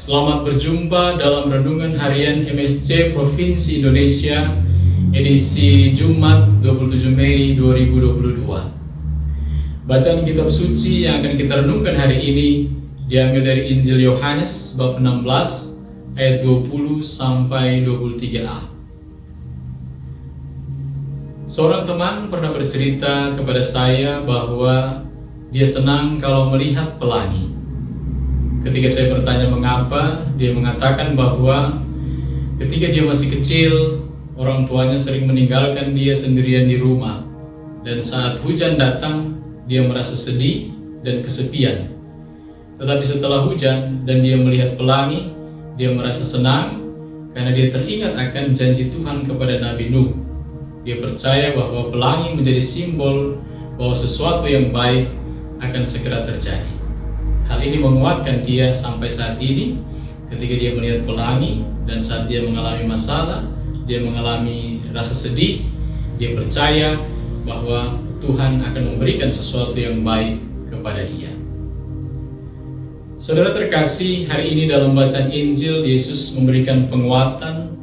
Selamat berjumpa dalam Renungan Harian MSC Provinsi Indonesia edisi Jumat 27 Mei 2022. Bacaan kitab suci yang akan kita renungkan hari ini diambil dari Injil Yohanes bab 16 ayat 20 sampai 23a. Seorang teman pernah bercerita kepada saya bahwa dia senang kalau melihat pelangi. Ketika saya bertanya mengapa, dia mengatakan bahwa ketika dia masih kecil, orang tuanya sering meninggalkan dia sendirian di rumah. Dan saat hujan datang, dia merasa sedih dan kesepian. Tetapi setelah hujan dan dia melihat pelangi, dia merasa senang karena dia teringat akan janji Tuhan kepada Nabi Nuh. Dia percaya bahwa pelangi menjadi simbol bahwa sesuatu yang baik akan segera terjadi. Hal ini menguatkan dia sampai saat ini ketika dia melihat pelangi dan saat dia mengalami masalah, dia mengalami rasa sedih, dia percaya bahwa Tuhan akan memberikan sesuatu yang baik kepada dia. Saudara terkasih, hari ini dalam bacaan Injil, Yesus memberikan penguatan,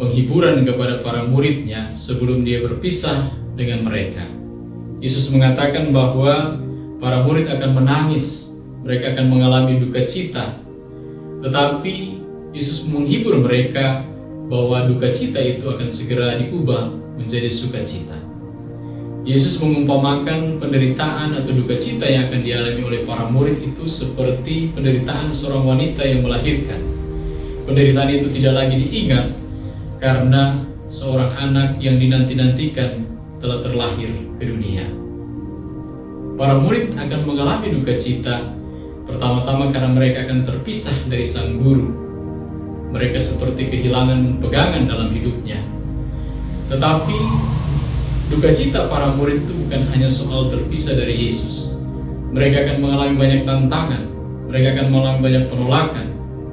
penghiburan kepada para muridnya sebelum dia berpisah dengan mereka. Yesus mengatakan bahwa para murid akan menangis, mereka akan mengalami duka cita, tetapi Yesus menghibur mereka bahwa duka cita itu akan segera diubah menjadi sukacita. Yesus mengumpamakan penderitaan atau duka cita yang akan dialami oleh para murid itu seperti penderitaan seorang wanita yang melahirkan. Penderitaan itu tidak lagi diingat karena seorang anak yang dinanti-nantikan telah terlahir ke dunia. Para murid akan mengalami duka cita pertama-tama karena mereka akan terpisah dari sang guru. Mereka seperti kehilangan pegangan dalam hidupnya. Tetapi duka cita para murid itu bukan hanya soal terpisah dari Yesus. Mereka akan mengalami banyak tantangan. Mereka akan mengalami banyak penolakan.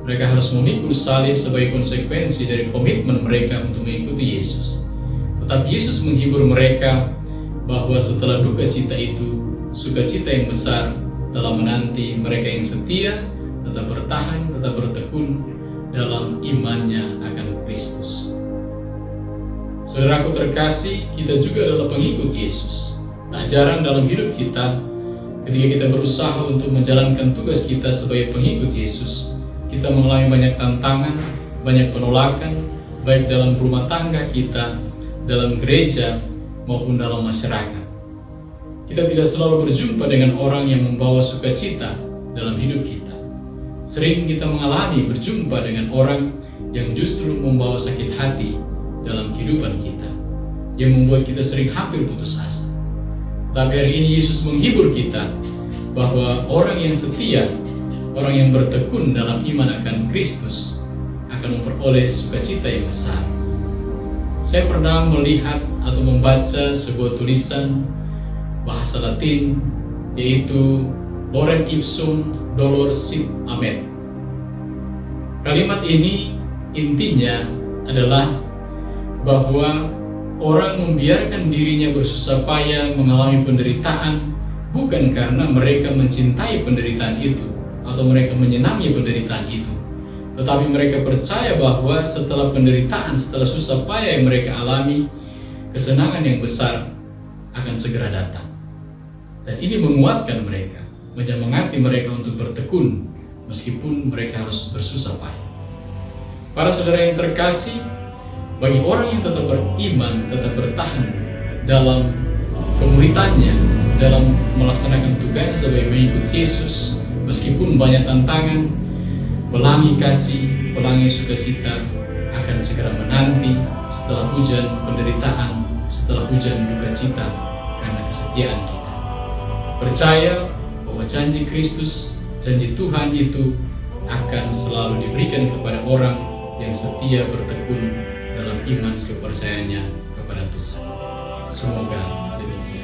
Mereka harus memikul salib sebagai konsekuensi dari komitmen mereka untuk mengikuti Yesus. Tetapi Yesus menghibur mereka bahwa setelah duka cita itu, sukacita yang besar telah menanti mereka yang setia, tetap bertahan, tetap bertekun dalam imannya akan Kristus. Saudaraku terkasih, kita juga adalah pengikut Yesus. Tak jarang dalam hidup kita, ketika kita berusaha untuk menjalankan tugas kita sebagai pengikut Yesus, kita mengalami banyak tantangan, banyak penolakan, baik dalam rumah tangga kita, dalam gereja, maupun dalam masyarakat. Kita tidak selalu berjumpa dengan orang yang membawa sukacita dalam hidup kita. Sering kita mengalami berjumpa dengan orang yang justru membawa sakit hati dalam kehidupan kita, yang membuat kita sering hampir putus asa. Tapi hari ini Yesus menghibur kita bahwa orang yang setia, orang yang bertekun dalam iman akan Kristus akan memperoleh sukacita yang besar. Saya pernah melihat atau membaca sebuah tulisan bahasa Latin, yaitu Lorem ipsum dolor sit amet. Kalimat ini intinya adalah bahwa orang membiarkan dirinya bersusah payah mengalami penderitaan bukan karena mereka mencintai penderitaan itu atau mereka menyenangi penderitaan itu, tetapi mereka percaya bahwa setelah penderitaan, setelah susah payah yang mereka alami, kesenangan yang besar akan segera datang. Dan ini menguatkan mereka, menyemangati mereka untuk bertekun meskipun mereka harus bersusah payah. Para saudara yang terkasih, bagi orang yang tetap beriman, tetap bertahan dalam kemuritannya, dalam melaksanakan tugasnya sebagai mengikut Yesus, meskipun banyak tantangan, pelangi kasih, pelangi sukacita akan segera menanti setelah hujan penderitaan, setelah hujan duka cita karena kesetiaan kita. Percaya bahwa janji Kristus, janji Tuhan itu akan selalu diberikan kepada orang yang setia bertekun dalam iman kepercayaannya kepada Tuhan. Semoga demikian.